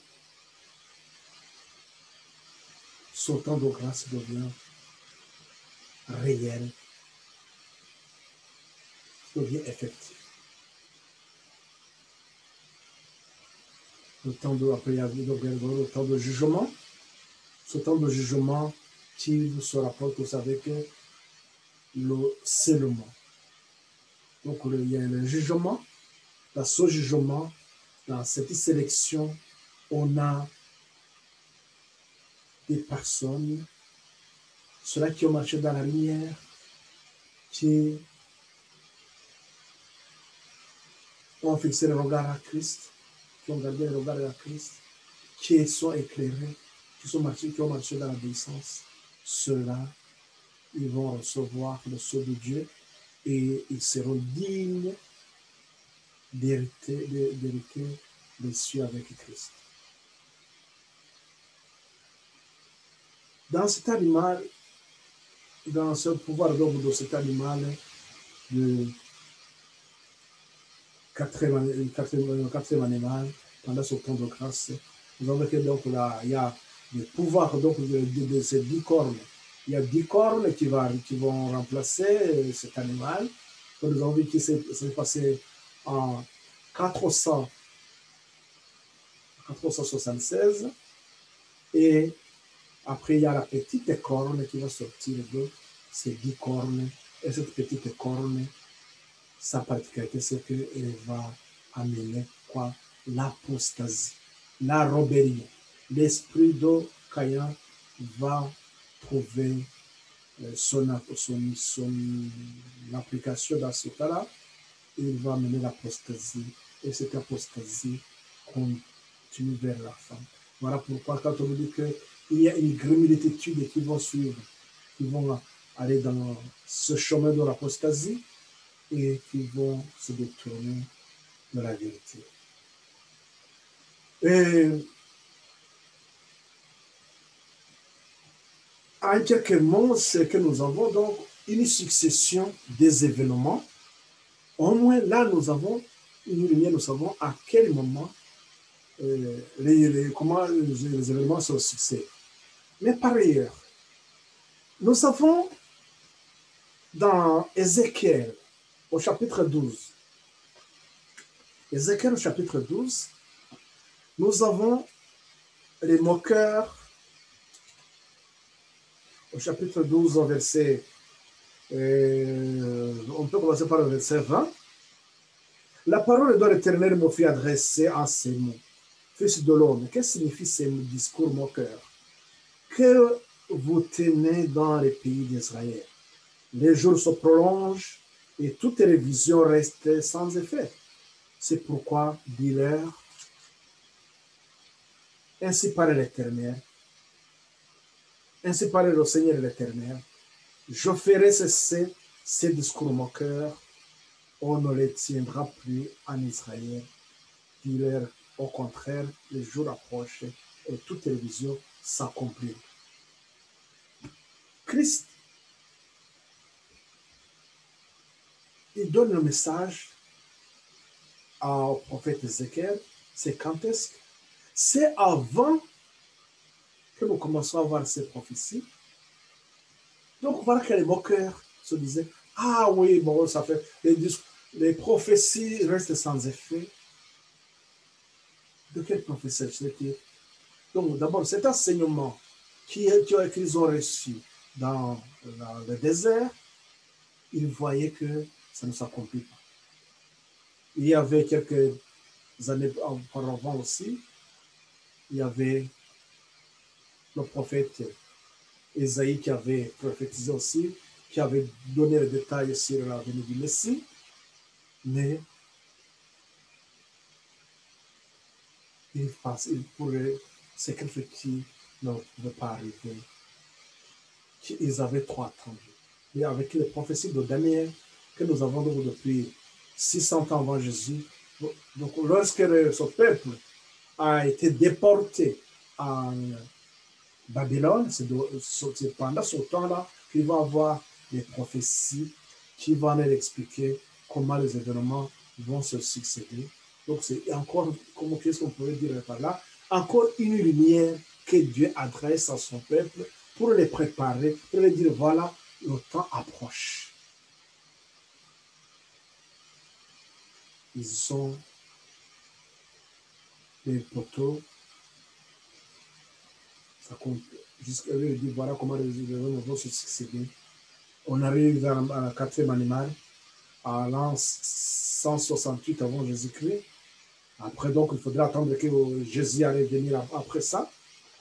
son temps de grâce devient réel, devient effectif. Le temps le temps de jugement, ce temps de jugement qui se rapporte, vous savez, que le scellement. Donc, il y a le jugement. Dans ce jugement, dans cette sélection, on a des personnes, ceux-là qui ont marché dans la lumière, qui ont fixé le regard à Christ, qui ont gardé le regard à Christ, qui sont éclairés, qui ont marché dans l'obéissance. Ceux-là, ils vont recevoir le sceau de Dieu et ils seront dignes d'hériter les cieux avec Christ. Dans cet animal, dans ce pouvoir d'homme de cet animal, le quatrième animal, pendant ce temps de grâce, nous avons que donc là, il y a le pouvoir donc de ces 10 cornes. Il y a 10 cornes qui vont remplacer cet animal. Que nous avons vu qui s'est passé en 476. Et après, il y a la petite corne qui va sortir de ces 10 cornes. Et cette petite corne, sa particularité, c'est qu'elle va amener quoi? L'apostasie, la rébellion. L'esprit de Caïn va trouver son application dans ce cas-là. Il va amener l'apostasie. Et cette apostasie continue vers la fin. Voilà pourquoi quand on nous dit qu'il y a une grande multitude qui vont suivre, qui vont aller dans ce chemin de l'apostasie et qui vont se détourner de la vérité. Et en quelques mots, c'est que nous avons donc une succession des événements. Au moins là, nous avons une lumière, nous savons à quel moment comment les événements sont succès. Mais par ailleurs, nous avons dans Ézéchiel, au chapitre 12, Ézéchiel au chapitre 12, nous avons les moqueurs, au chapitre 12, au verset On peut commencer par le verset 20. La parole de l'Éternel me fut adressée en ces mots. Fils de l'homme, qu'est-ce que signifie ces discours moqueurs que vous tenez dans les pays d'Israël? Les jours se prolongent et toute révision reste sans effet. C'est pourquoi, dis-leur, ainsi parle l'Éternel, ainsi parle le Seigneur l'Éternel, je ferai cesser ces discours moqueurs, on ne les tiendra plus en Israël. Dis-leur, au contraire, les jours approchent et toute révision s'accomplit. Christ, il donne le message au prophète Ézéchiel, c'est quand est-ce que c'est avant que nous commençons à voir ces prophéties. Donc voilà que les moqueurs se disaient, ah oui, bon, ça fait, les prophéties restent sans effet. De quelle prophétie c'était? Donc d'abord, cet enseignement qu'ils ont reçu dans le désert, ils voyaient que ça ne s'accomplit pas. Il y avait quelques années auparavant aussi, il y avait le prophète Ésaïe qui avait prophétisé aussi, qui avait donné les détails sur la venue du Messie, mais c'est quelque chose qui ne pouvait pas arriver. Ils avaient trop attendu. Et avec les prophéties de Daniel que nous avons depuis 600 ans avant Jésus, donc lorsque ce peuple a été déporté en Babylone, c'est pendant ce temps-là qu'il va avoir des prophéties qui vont leur expliquer comment les événements vont se succéder. Donc c'est encore, qu'est-ce qu'on pourrait dire par là, encore une lumière que Dieu adresse à son peuple pour les préparer, pour leur dire voilà, le temps approche. Ils sont les poteaux, ça compte. Jusqu'à lui dire voilà comment les événements vont se succéder. On arrive à la quatrième animal, à l'an 168 avant Jésus-Christ. Après, donc, il faudra attendre que Jésus allait venir après ça.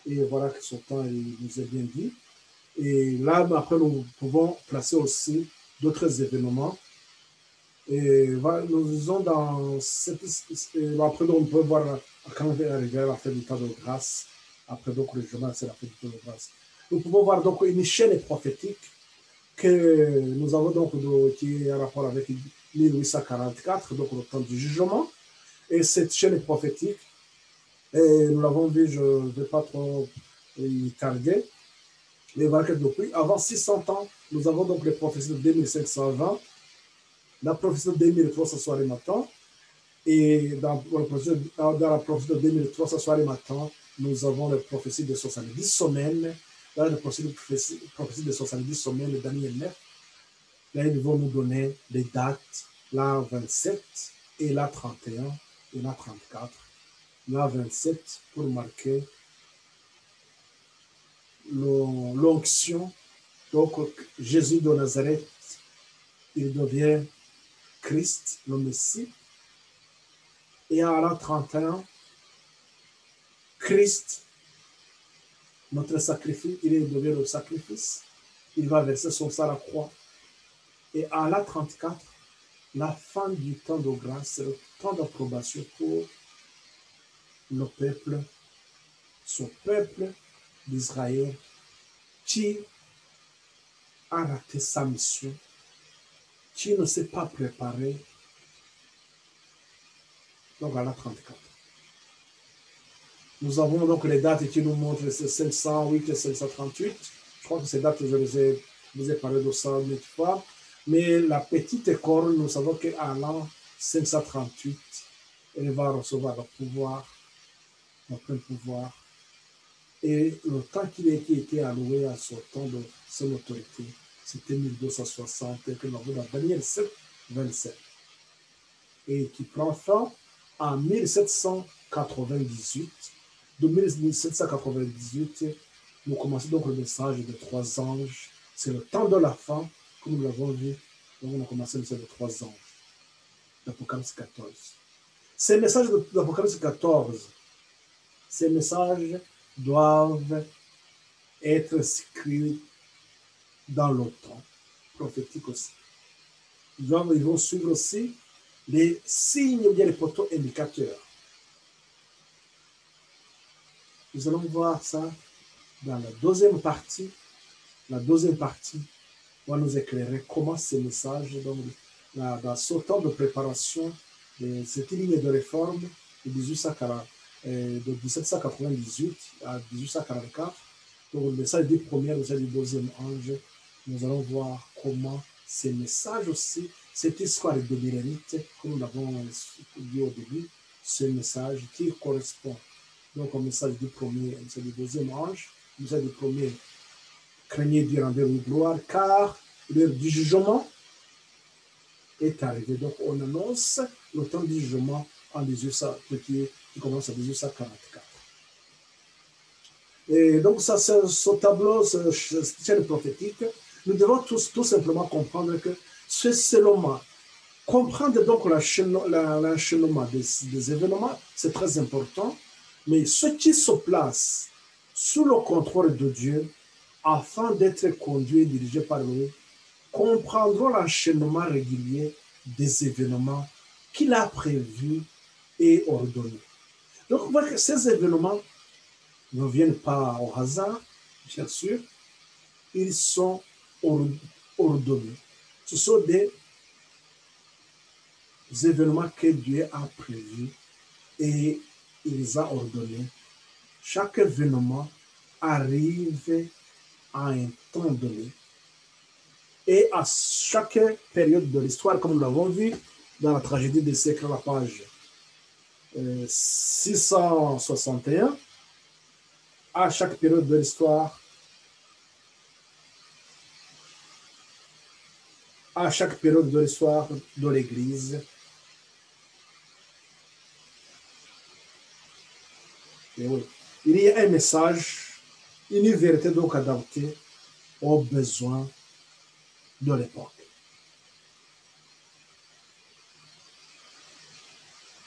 Et voilà que son temps il nous est bien dit. Et là, après, nous pouvons placer aussi d'autres événements. Et voilà, nous sommes dans cette... Après, donc, on peut voir quand on va arriver à la fin du temps de grâce. Après, donc, le journal, c'est la fin du temps de grâce. Nous pouvons voir donc une chaîne prophétique que nous avons donc qui est en rapport avec 1844, donc le temps du jugement. Et cette chaîne prophétique, et nous l'avons vu, je ne vais pas trop y tarder, mais voilà que depuis, avant 600 ans, nous avons donc les prophéties de 2520, la prophétie de 2300 soir et matin, et dans la prophétie de 2300 soir et matin, nous avons les prophéties de 70 semaines, dans la prophétie de 70 semaines de Daniel 9. Là, ils vont nous donner les dates, la 27 et la 31 et la 34. La 27 pour marquer l'onction. Donc, Jésus de Nazareth, il devient Christ, le Messie. Et à la 31, Christ, notre sacrifice, il devient le sacrifice. Il va verser son sang à la croix. Et à la 34, la fin du temps de grâce, c'est le temps d'approbation pour le peuple, son peuple d'Israël, qui a raté sa mission, qui ne s'est pas préparé. Donc à la 34. Nous avons donc les dates qui nous montrent 508 et 538. Je crois que ces dates, je vous ai parlé de ça une fois. Mais la petite corne, nous savons qu'à l'an 538, elle va recevoir le pouvoir, le plein pouvoir. Et le temps qui a été alloué à ce temps de son autorité, c'était 1260, que nous avons dans Daniel 7, 27. Et qui prend fin en 1798. De 1798, nous commençons donc le message des trois anges. C'est le temps de la fin. comme nous l'avons vu, donc on a commencé le message de 3 anges d'Apocalypse 14. Ces messages d'Apocalypse 14, ces messages doivent être inscrits dans le temps prophétique aussi. Ils vont suivre aussi les signes ou bien les poteaux indicateurs. Nous allons voir ça dans la deuxième partie. La deuxième partie va nous éclairer comment ces messages, donc, dans ce temps de préparation de cette ligne de réforme de 1798 à 1844, donc le message du premier, le message du deuxième ange, nous allons voir comment ces messages aussi, cette histoire de Bérénite, comme nous l'avons dit au début, ce message qui correspond donc au message du premier, au message du deuxième ange, le message du premier, craignez Dieu, rendez-vous gloire, car l'heure du jugement est arrivée. Donc on annonce le temps du jugement en 1800, qui commence en 1844. Et donc, ça, ce tableau, cette chaîne prophétique, nous devons tout simplement comprendre que c'est seulement comprendre donc l'enchaînement des événements, c'est très important, mais ceux qui se placent sous le contrôle de Dieu, afin d'être conduits et dirigés par lui, comprendront l'enchaînement régulier des événements qu'il a prévus et ordonnés. Donc, on voit que ces événements ne viennent pas au hasard, bien sûr, ils sont ordonnés. Ce sont des événements que Dieu a prévus et il les a ordonnés. Chaque événement arrive à un temps donné et à chaque période de l'histoire, comme nous l'avons vu dans la tragédie des siècles, la page 661, à chaque période de l'histoire, à chaque période de l'histoire de l'Église, et oui, il y a un message, une vérité donc adaptée aux besoins de l'époque.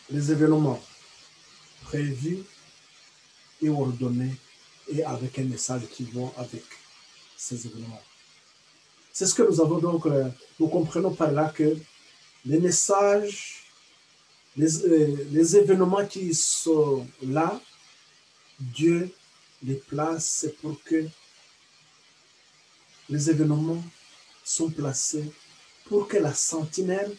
Les événements prévus et ordonnés et avec un message qui va avec ces événements. C'est ce que nous avons donc, nous comprenons par là que les messages, les événements qui sont là, Dieu les place pour que les événements sont placés pour que la sentinelle,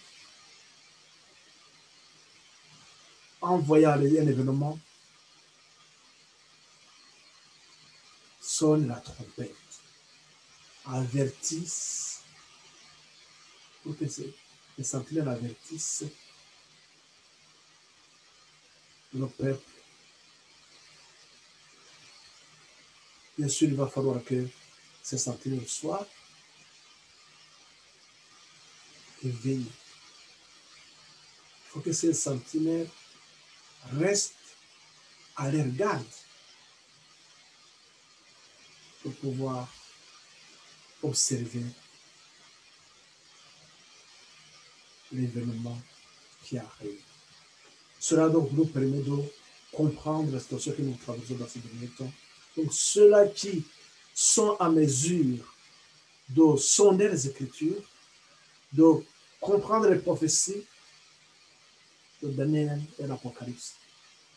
en voyant un événement, sonne la trompette, avertisse, pour que les sentinelles avertissent le peuple. Bien sûr, il va falloir que ces sentinelles soient éveillées. Il faut que ces sentinelles restent à leur garde pour pouvoir observer l'événement qui arrive. Cela donc nous permet de comprendre la situation que nous traversons dans ces derniers temps. Donc ceux-là qui sont à mesure de sonder les Écritures, de comprendre les prophéties de Daniel et l'Apocalypse,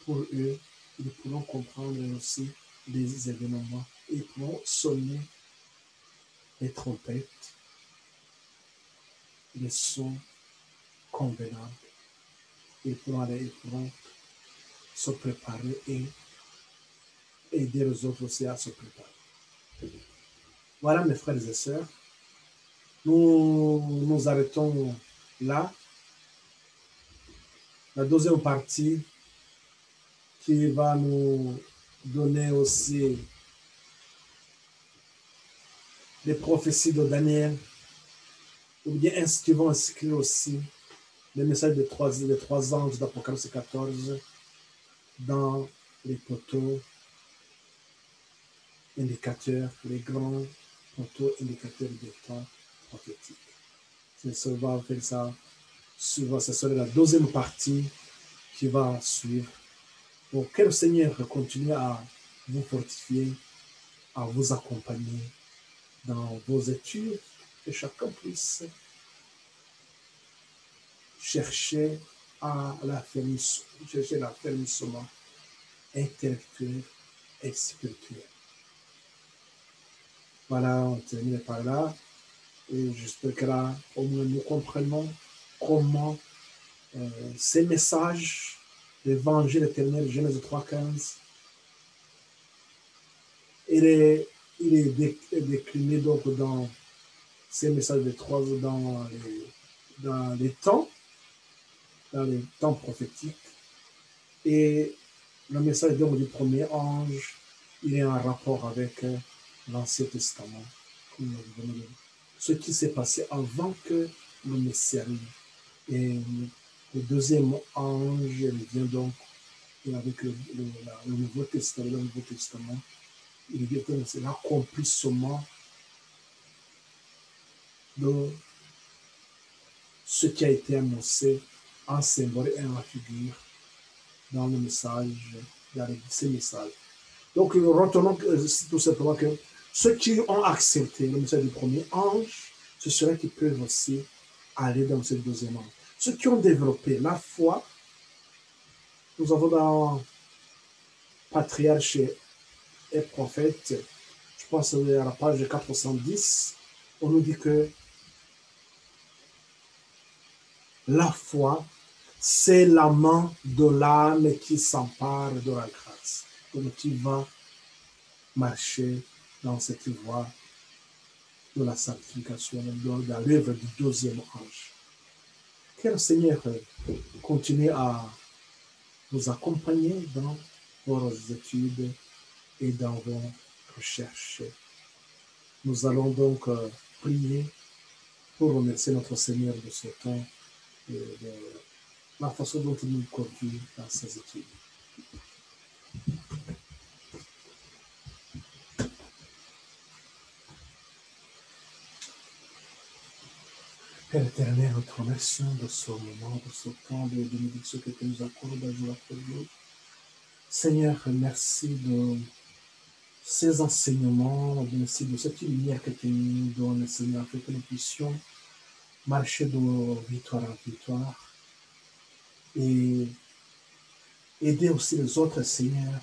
pour eux, ils pourront comprendre aussi les événements et pourront sonner les trompettes, les sons convenables. Ils pourront se préparer et aider les autres aussi à se préparer. Voilà, mes frères et sœurs, nous arrêtons là. La deuxième partie qui va nous donner aussi les prophéties de Daniel, ou bien qui vont inscrire aussi les messages des trois anges d'Apocalypse 14 dans les poteaux indicateurs, les grands poteaux indicateurs des temps prophétique. On va faire ça suivant, ce serait la deuxième partie qui va suivre. Donc, que le Seigneur continue à vous fortifier, à vous accompagner dans vos études, que chacun puisse chercher l'affermissement intellectuel et spirituel. Voilà, on termine par là. Et j'espère que là, au moins, nous comprenons comment ces messages, l'évangile éternel, Genèse 3,15, il est décliné donc dans ces messages de trois, dans les temps prophétiques. Et le message donc du premier ange, il est en rapport avec l'Ancien Testament. Ce qui s'est passé avant que le Messie arrive. Et le deuxième ange, il vient donc avec le Nouveau Testament. Il vient donc, c'est l'accomplissement de ce qui a été annoncé en symbole et en figure dans le message, dans ces messages. Donc, nous retenons tout simplement que ceux qui ont accepté le message du premier ange, ce serait qu'ils peuvent aussi aller dans ce deuxième ange. Ceux qui ont développé la foi, nous avons dans Patriarche et Prophète, je pense à la page 410, on nous dit que la foi, c'est la main de l'âme qui s'empare de la grâce, donc qui va marcher dans cette voie de la sanctification, dans l'œuvre du deuxième ange. Que le Seigneur continue à vous accompagner dans vos études et dans vos recherches. Nous allons donc prier pour remercier notre Seigneur de ce temps et de la façon dont il nous conduit dans ses études. Père éternel, nous te remercions de ce moment, de ce temps de bénédiction que tu nous accordes jour après jour. Seigneur, merci de ces enseignements, merci de cette lumière que tu nous donnes, Seigneur, afin que nous puissions marcher de victoire en victoire et aider aussi les autres, Seigneur,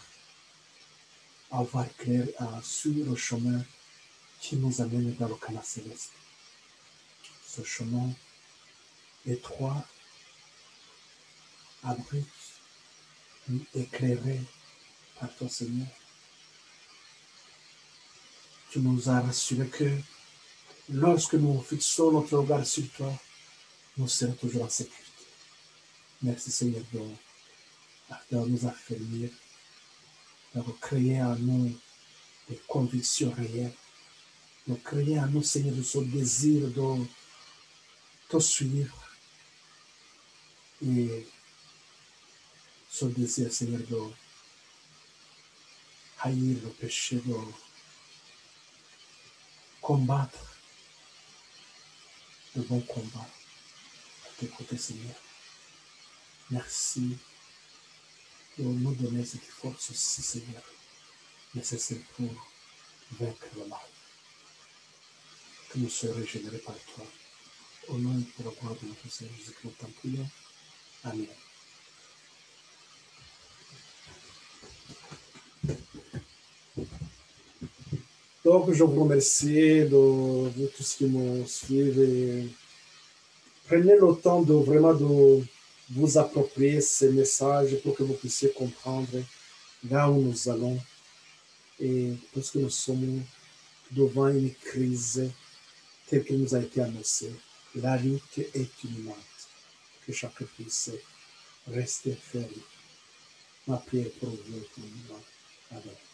à voir clair, à suivre le chemin qui nous amène dans le Canaan céleste. Ce chemin étroit, abrupt, éclairé par ton Seigneur. Tu nous as rassuré que lorsque nous fixons notre regard sur toi, nous serons toujours en sécurité. Merci Seigneur de nous affermir, de recréer en nous des convictions réelles, de créer en nous, Seigneur, de ce désir de te suivre et ce désir, Seigneur, de haïr le péché, de combattre le bon combat à tes côtés, Seigneur. Merci de nous donner cette force aussi, Seigneur, nécessaire pour vaincre le mal. Que nous soyons régénérés par toi. Au nom et pour la gloire de notre Seigneur Jésus-Christ, nous t'en prions. Amen. Donc, je vous remercie de vous tous qui me suivent et prenez le temps de vraiment de vous approprier ces messages pour que vous puissiez comprendre là où nous allons et parce que nous sommes devant une crise telle qu'elle nous a été annoncée. La lutte est imminente. Que chacun puisse rester ferme. Ma prière pour vous est imminente. Amen.